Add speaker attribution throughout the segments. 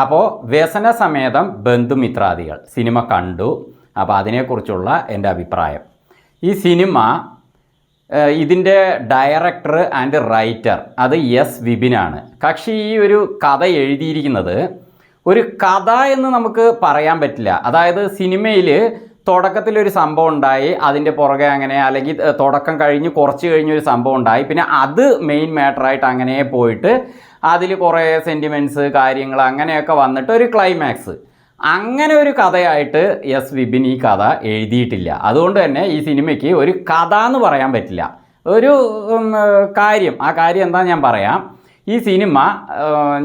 Speaker 1: അപ്പോൾ വ്യസനസമേതം ബന്ധുമിത്രാദികൾ സിനിമ കണ്ടു. അപ്പോൾ അതിനെക്കുറിച്ചുള്ള എൻ്റെ അഭിപ്രായം, ഈ സിനിമ ഇതിൻ്റെ ഡയറക്ടർ ആൻഡ് റൈറ്റർ അത് എസ് വിപിനാണ്. കക്ഷി ഈ ഒരു കഥ എഴുതിയിരിക്കുന്നത് ഒരു കഥ എന്ന് നമുക്ക് പറയാൻ പറ്റില്ല. അതായത് സിനിമയിൽ തുടക്കത്തിലൊരു സംഭവം ഉണ്ടായി, അതിൻ്റെ പുറകെ അങ്ങനെ, അല്ലെങ്കിൽ തുടക്കം കഴിഞ്ഞ് കുറച്ച് കഴിഞ്ഞൊരു സംഭവം ഉണ്ടായി, പിന്നെ അത് മെയിൻ മാറ്ററായിട്ട് അങ്ങനെ പോയിട്ട് അതിൽ കുറേ സെൻറ്റിമെൻറ്റ്സ് കാര്യങ്ങൾ അങ്ങനെയൊക്കെ വന്നിട്ട് ഒരു ക്ലൈമാക്സ്, അങ്ങനെ ഒരു കഥയായിട്ട് എസ് വിപിൻ ഈ കഥ എഴുതിയിട്ടില്ല. അതുകൊണ്ട് തന്നെ ഈ സിനിമയ്ക്ക് ഒരു കഥ എന്ന് പറയാൻ പറ്റില്ല. ഒരു കാര്യം, ആ കാര്യം എന്താ ഞാൻ പറയാം. ഈ സിനിമ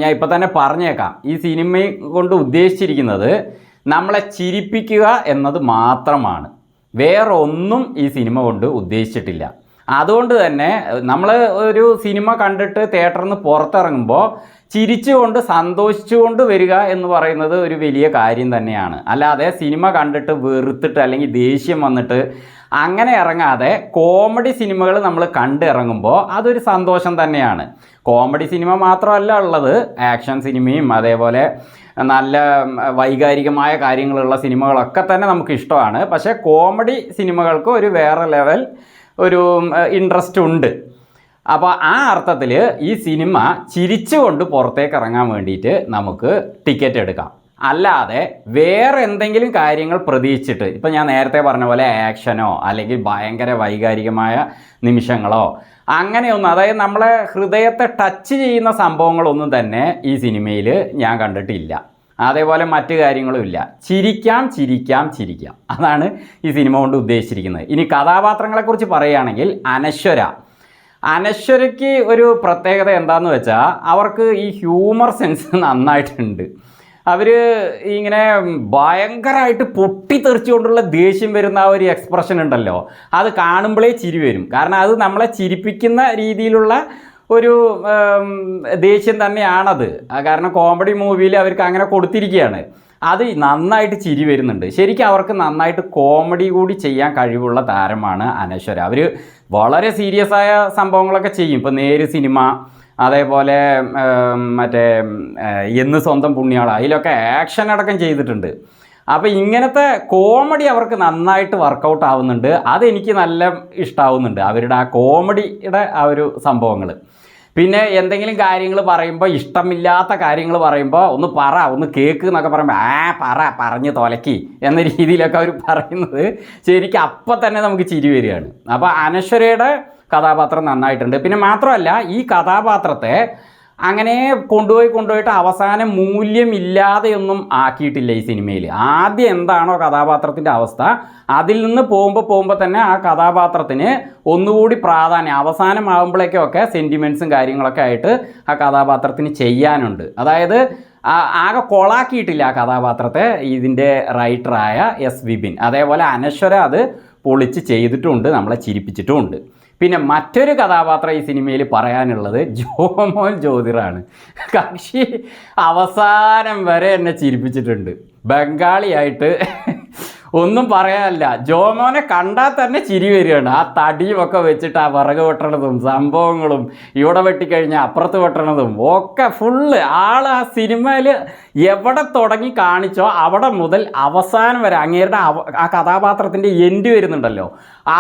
Speaker 1: ഞാൻ ഇപ്പം തന്നെ പറഞ്ഞേക്കാം, ഈ സിനിമ കൊണ്ട് ഉദ്ദേശിച്ചിരിക്കുന്നത് നമ്മളെ ചിരിപ്പിക്കുക എന്നത് മാത്രമാണ്, വേറെ ഒന്നും ഈ സിനിമ കൊണ്ട് ഉദ്ദേശിച്ചിട്ടില്ല. അതുകൊണ്ട് തന്നെ നമ്മൾ ഒരു സിനിമ കണ്ടിട്ട് തിയേറ്ററിൽ നിന്ന് പുറത്തിറങ്ങുമ്പോൾ ചിരിച്ചുകൊണ്ട് സന്തോഷിച്ചുകൊണ്ട് വരിക എന്ന് പറയുന്നത് ഒരു വലിയ കാര്യം തന്നെയാണ്. അല്ലാതെ സിനിമ കണ്ടിട്ട് വെറുത്തിട്ട് അല്ലെങ്കിൽ ദേഷ്യം വന്നിട്ട് അങ്ങനെ ഇറങ്ങാതെ കോമഡി സിനിമകൾ നമ്മൾ കണ്ടിറങ്ങുമ്പോൾ അതൊരു സന്തോഷം തന്നെയാണ്. കോമഡി സിനിമ മാത്രമല്ല ഉള്ളത്, ആക്ഷൻ സിനിമയും അതേപോലെ നല്ല വൈകാരികമായ കാര്യങ്ങളുള്ള സിനിമകളൊക്കെ തന്നെ നമുക്ക് ഇഷ്ടമാണ്. പക്ഷേ കോമഡി സിനിമകൾക്ക് ഒരു വേറെ ലെവൽ ഒരു ഇൻട്രസ്റ്റ് ഉണ്ട്. അപ്പോൾ ആ അർത്ഥത്തിൽ ഈ സിനിമ ചിരിച്ചുകൊണ്ട് പുറത്തേക്ക് ഇറങ്ങാൻ വേണ്ടിയിട്ട് നമുക്ക് ടിക്കറ്റ് എടുക്കാം. അല്ലാതെ വേറെ എന്തെങ്കിലും കാര്യങ്ങൾ പ്രതീക്ഷിച്ചിട്ട്, ഇപ്പം ഞാൻ നേരത്തെ പറഞ്ഞ പോലെ ആക്ഷനോ അല്ലെങ്കിൽ ഭയങ്കര വൈകാരികമായ നിമിഷങ്ങളോ അങ്ങനെയൊന്നും, അതായത് നമ്മളെ ഹൃദയത്തെ ടച്ച് ചെയ്യുന്ന സംഭവങ്ങളൊന്നും തന്നെ ഈ സിനിമയിൽ ഞാൻ കണ്ടിട്ടില്ല. അതേപോലെ മറ്റു കാര്യങ്ങളും ഇല്ല. ചിരിക്കാം ചിരിക്കാം ചിരിക്കാം, അതാണ് ഈ സിനിമ കൊണ്ട് ഉദ്ദേശിച്ചിരിക്കുന്നത്. ഇനി കഥാപാത്രങ്ങളെക്കുറിച്ച് പറയുകയാണെങ്കിൽ അനശ്വരയ്ക്ക് ഒരു പ്രത്യേകത എന്താണെന്ന് വെച്ചാൽ അവർക്ക് ഈ ഹ്യൂമർ സെൻസ് നന്നായിട്ടുണ്ട്. അവർ ഇങ്ങനെ ഭയങ്കരമായിട്ട് പൊട്ടിത്തെറിച്ചുകൊണ്ടുള്ള ദേഷ്യം വരുന്ന ആ ഒരു എക്സ്പ്രഷൻ ഉണ്ടല്ലോ, അത് കാണുമ്പോഴേ ചിരി വരും. കാരണം അത് നമ്മളെ ചിരിപ്പിക്കുന്ന രീതിയിലുള്ള ഒരു ദേഷ്യം തന്നെയാണത്. കാരണം കോമഡി മൂവിയിൽ അവർക്ക് അങ്ങനെ കൊടുത്തിരിക്കുകയാണ്. അത് നന്നായിട്ട് ചിരി വരുന്നുണ്ട്. ശരിക്കും അവർക്ക് നന്നായിട്ട് കോമഡി കൂടി ചെയ്യാൻ കഴിവുള്ള താരമാണ് അനശ്വര. അവർ വളരെ സീരിയസ് ആയ സംഭവങ്ങളൊക്കെ ചെയ്യും. ഇപ്പോൾ നേര് സിനിമ, അതേപോലെ മറ്റേ എന്ന് സ്വന്തം പുണ്യാള, അതിലൊക്കെ ആക്ഷൻ അടക്കം ചെയ്തിട്ടുണ്ട്. അപ്പോൾ ഇങ്ങനത്തെ കോമഡി അവർക്ക് നന്നായിട്ട് വർക്കൗട്ട് ആവുന്നുണ്ട്. അതെനിക്ക് നല്ല ഇഷ്ടമാവുന്നുണ്ട്, അവരുടെ ആ കോമഡിയുടെ ആ ഒരു സംഭവങ്ങൾ. പിന്നെ എന്തെങ്കിലും കാര്യങ്ങൾ പറയുമ്പോൾ, ഇഷ്ടമില്ലാത്ത കാര്യങ്ങൾ പറയുമ്പോൾ ഒന്ന് കേക്ക് എന്നൊക്കെ പറയുമ്പോൾ പറഞ്ഞ് തൊലക്കി എന്ന രീതിയിലൊക്കെ അവർ പറയുന്നത് ശരിക്കും അപ്പം തന്നെ നമുക്ക് ചിരി വരികയാണ്. അപ്പോൾ അനശ്വരയുടെ കഥാപാത്രം നന്നായിട്ടുണ്ട്. പിന്നെ മാത്രമല്ല, ഈ കഥാപാത്രത്തെ അങ്ങനെ കൊണ്ടുപോയിട്ട് അവസാനം മൂല്യമില്ലാതെയൊന്നും ആക്കിയിട്ടില്ല ഈ സിനിമയിൽ. ആദ്യം എന്താണോ കഥാപാത്രത്തിൻ്റെ അവസ്ഥ, അതിൽ നിന്ന് പോകുമ്പോൾ തന്നെ ആ കഥാപാത്രത്തിന് ഒന്നുകൂടി പ്രാധാന്യം അവസാനമാകുമ്പോഴേക്കൊക്കെ സെൻറ്റിമെൻറ്റ്സും കാര്യങ്ങളൊക്കെ ആയിട്ട് ആ കഥാപാത്രത്തിന് ചെയ്യാനുണ്ട്. അതായത് ആകെ കൊളാക്കിയിട്ടില്ല ആ കഥാപാത്രത്തെ ഇതിൻ്റെ റൈറ്ററായ എസ് വിപിൻ. അതേപോലെ അനശ്വര അത് പൊളിച്ച് ചെയ്തിട്ടുമുണ്ട്, നമ്മളെ ചിരിപ്പിച്ചിട്ടുമുണ്ട്. പിന്നെ മറ്റൊരു കഥാപാത്രം ഈ സിനിമയിൽ പറയാനുള്ളത് ജോമോൻ ജ്യോതിറാണ്. കക്ഷി അവസാനം വരെ എന്നെ ചിരിപ്പിച്ചിട്ടുണ്ട്. ബംഗാളിയായിട്ട് ഒന്നും പറയാനല്ല, ജോമോനെ കണ്ടാൽ തന്നെ ചിരി വരികയാണ്. ആ തടിയുമൊക്കെ വെച്ചിട്ട് ആ വിറക് വെട്ടണതും സംഭവങ്ങളും ഇവിടെ വെട്ടിക്കഴിഞ്ഞാൽ അപ്പുറത്ത് വെട്ടണതും ഒക്കെ ഫുള്ള് ആ സിനിമയിൽ എവിടെ തുടങ്ങി കാണിച്ചോ അവിടെ മുതൽ അവസാനം വരെ അങ്ങേരുടെ ആ കഥാപാത്രത്തിൻ്റെ എൻഡ് വരുന്നുണ്ടല്ലോ,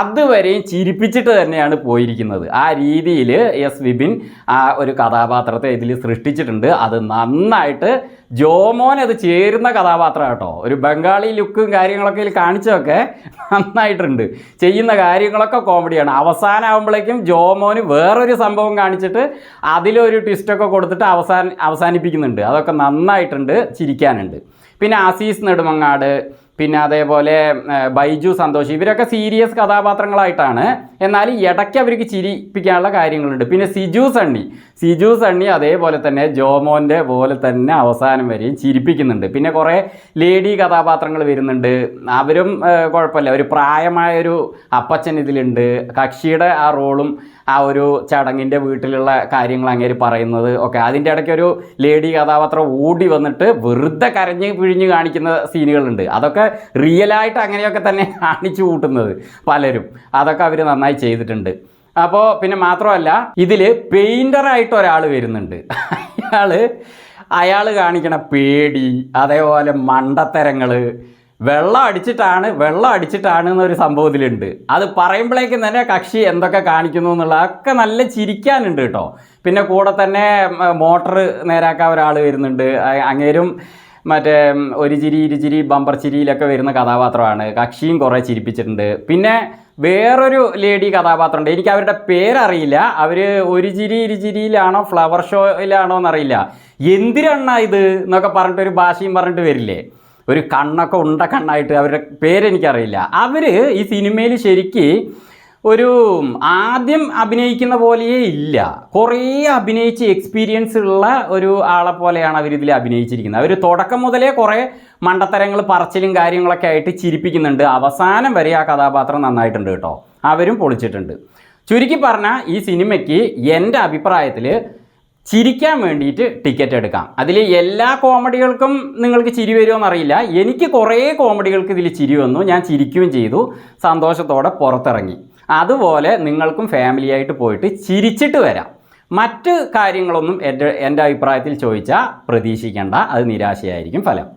Speaker 1: അതുവരെയും ചിരിപ്പിച്ചിട്ട് തന്നെയാണ് പോയിരിക്കുന്നത്. ആ രീതിയിൽ എസ് വിപിൻ ആ ഒരു കഥാപാത്രത്തെ ഇതിൽ സൃഷ്ടിച്ചിട്ടുണ്ട്. അത് നന്നായിട്ട് ജോമോൻ അത് ചേരുന്ന കഥാപാത്രം കേട്ടോ. ഒരു ബംഗാളി ലുക്കും കാര്യങ്ങളൊക്കെ ഇതിൽ കാണിച്ചതൊക്കെ നന്നായിട്ടുണ്ട്. ചെയ്യുന്ന കാര്യങ്ങളൊക്കെ കോമഡിയാണ്. അവസാനമാകുമ്പോഴേക്കും ജോമോന് വേറൊരു സംഭവം കാണിച്ചിട്ട് അതിലൊരു ട്വിസ്റ്റൊക്കെ കൊടുത്തിട്ട് അവസാനിപ്പിക്കുന്നുണ്ട്. അതൊക്കെ നന്നായിട്ടുണ്ട്, ചിരിക്കാനുണ്ട്. പിന്നെ അസീസ് നെടുമങ്ങാട്, പിന്നെ അതേപോലെ ബൈജു സന്തോഷ്, ഇവരൊക്കെ സീരിയസ് കഥാപാത്രങ്ങളായിട്ടാണ്, എന്നാൽ ഇടയ്ക്ക് അവർക്ക് ചിരിപ്പിക്കാനുള്ള കാര്യങ്ങളുണ്ട്. പിന്നെ സിജു സണ്ണി അതേപോലെ തന്നെ ജോമോൻ്റെ പോലെ തന്നെ അവസാനം വരെയും ചിരിപ്പിക്കുന്നുണ്ട്. പിന്നെ കുറേ ലേഡി കഥാപാത്രങ്ങൾ വരുന്നുണ്ട്, അവരും കുഴപ്പമില്ല. ഒരു പ്രായമായൊരു അപ്പച്ചൻ ഇതിലുണ്ട്. കക്ഷിയുടെ ആ റോളും ആ ഒരു ചടങ്ങിൻ്റെ വീട്ടിലുള്ള കാര്യങ്ങൾ അങ്ങനെ പറയുന്നത് ഒക്കെ, അതിൻ്റെ ഇടയ്ക്കൊരു ലേഡി കഥാപാത്രം ഓടി വന്നിട്ട് വെറുതെ കരഞ്ഞ് പിഴിഞ്ഞ് കാണിക്കുന്ന സീനുകളുണ്ട്. അതൊക്കെ റിയലായിട്ട് അങ്ങനെയൊക്കെ തന്നെ കാണിച്ചു കൂട്ടുന്നത് പലരും. അതൊക്കെ അവർ നന്നായി ചെയ്തിട്ടുണ്ട്. അപ്പോൾ പിന്നെ മാത്രമല്ല, ഇതിൽ പെയിൻ്ററായിട്ട് ഒരാൾ വരുന്നുണ്ട്. അയാൾ അയാൾ കാണിക്കണ പേടി, അതേപോലെ മണ്ടത്തരങ്ങൾ, വെള്ളം അടിച്ചിട്ടാണ് എന്നൊരു സംഭവത്തിലുണ്ട്. അത് പറയുമ്പോഴേക്കും തന്നെ കക്ഷി എന്തൊക്കെ കാണിക്കുന്നു എന്നുള്ളതൊക്കെ നല്ല ചിരിക്കാനുണ്ട് കേട്ടോ. പിന്നെ കൂടെ തന്നെ മോട്ടർ നേരാക്കാൻ ഒരാൾ വരുന്നുണ്ട്. അങ്ങേരും മറ്റേ ഒരു ചിരി ഇരുചിരി ബമ്പർ ചിരിയിലൊക്കെ വരുന്ന കഥാപാത്രമാണ്. കക്ഷിയും കുറേ ചിരിപ്പിച്ചിട്ടുണ്ട്. പിന്നെ വേറൊരു ലേഡി കഥാപാത്രമുണ്ട്, എനിക്ക് അവരുടെ പേരറിയില്ല. അവർ ഒരു ചിരി ഇരുചിരിയിലാണോ ഫ്ലവർ ഷോയിലാണോ എന്നറിയില്ല. എന്തിനാണ് ഇത് എന്നൊക്കെ പറഞ്ഞിട്ട് ഒരു ഭാഷയും പറഞ്ഞിട്ട് വരില്ലേ, ഒരു കണ്ണൊക്കെ ഉണ്ട കണ്ണായിട്ട്. അവരുടെ പേരെനിക്കറിയില്ല. അവർ ഈ സിനിമയിൽ ശരിക്ക് ഒരു ആദ്യം അഭിനയിക്കുന്ന പോലെയേ ഇല്ല, കുറേ അഭിനയിച്ച് എക്സ്പീരിയൻസ് ഉള്ള ഒരു ആളെ പോലെയാണ് അവരിതിൽ അഭിനയിച്ചിരിക്കുന്നത്. അവർ തുടക്കം മുതലേ കുറേ മണ്ടത്തരങ്ങൾ പറച്ചിലും കാര്യങ്ങളൊക്കെ ആയിട്ട് ചിരിപ്പിക്കുന്നുണ്ട്. അവസാനം വരെ ആ കഥാപാത്രം നന്നായിട്ടുണ്ട് കേട്ടോ. അവരും പൊളിച്ചിട്ടുണ്ട്. ചുരുക്കി പറഞ്ഞാൽ ഈ സിനിമയ്ക്ക് എൻ്റെ അഭിപ്രായത്തിൽ ചിരിക്കാൻ വേണ്ടിയിട്ട് ടിക്കറ്റ് എടുക്കാം. അതിൽ എല്ലാ കോമഡികൾക്കും നിങ്ങൾക്ക് ചിരി വരുമോ എന്നറിയില്ല. എനിക്ക് കുറേ കോമഡികൾക്ക് ഇതിൽ ചിരി വന്നു, ഞാൻ ചിരിക്കുകയും ചെയ്തു, സന്തോഷത്തോടെ പുറത്തിറങ്ങി. അതുപോലെ നിങ്ങൾക്കും ഫാമിലിയായിട്ട് പോയിട്ട് ചിരിച്ചിട്ട് വരാം. മറ്റ് കാര്യങ്ങളൊന്നും എൻ്റെ അഭിപ്രായത്തിൽ ചോദിച്ചാൽ പ്രതീക്ഷിക്കേണ്ട, അത് നിരാശയായിരിക്കും ഫലം.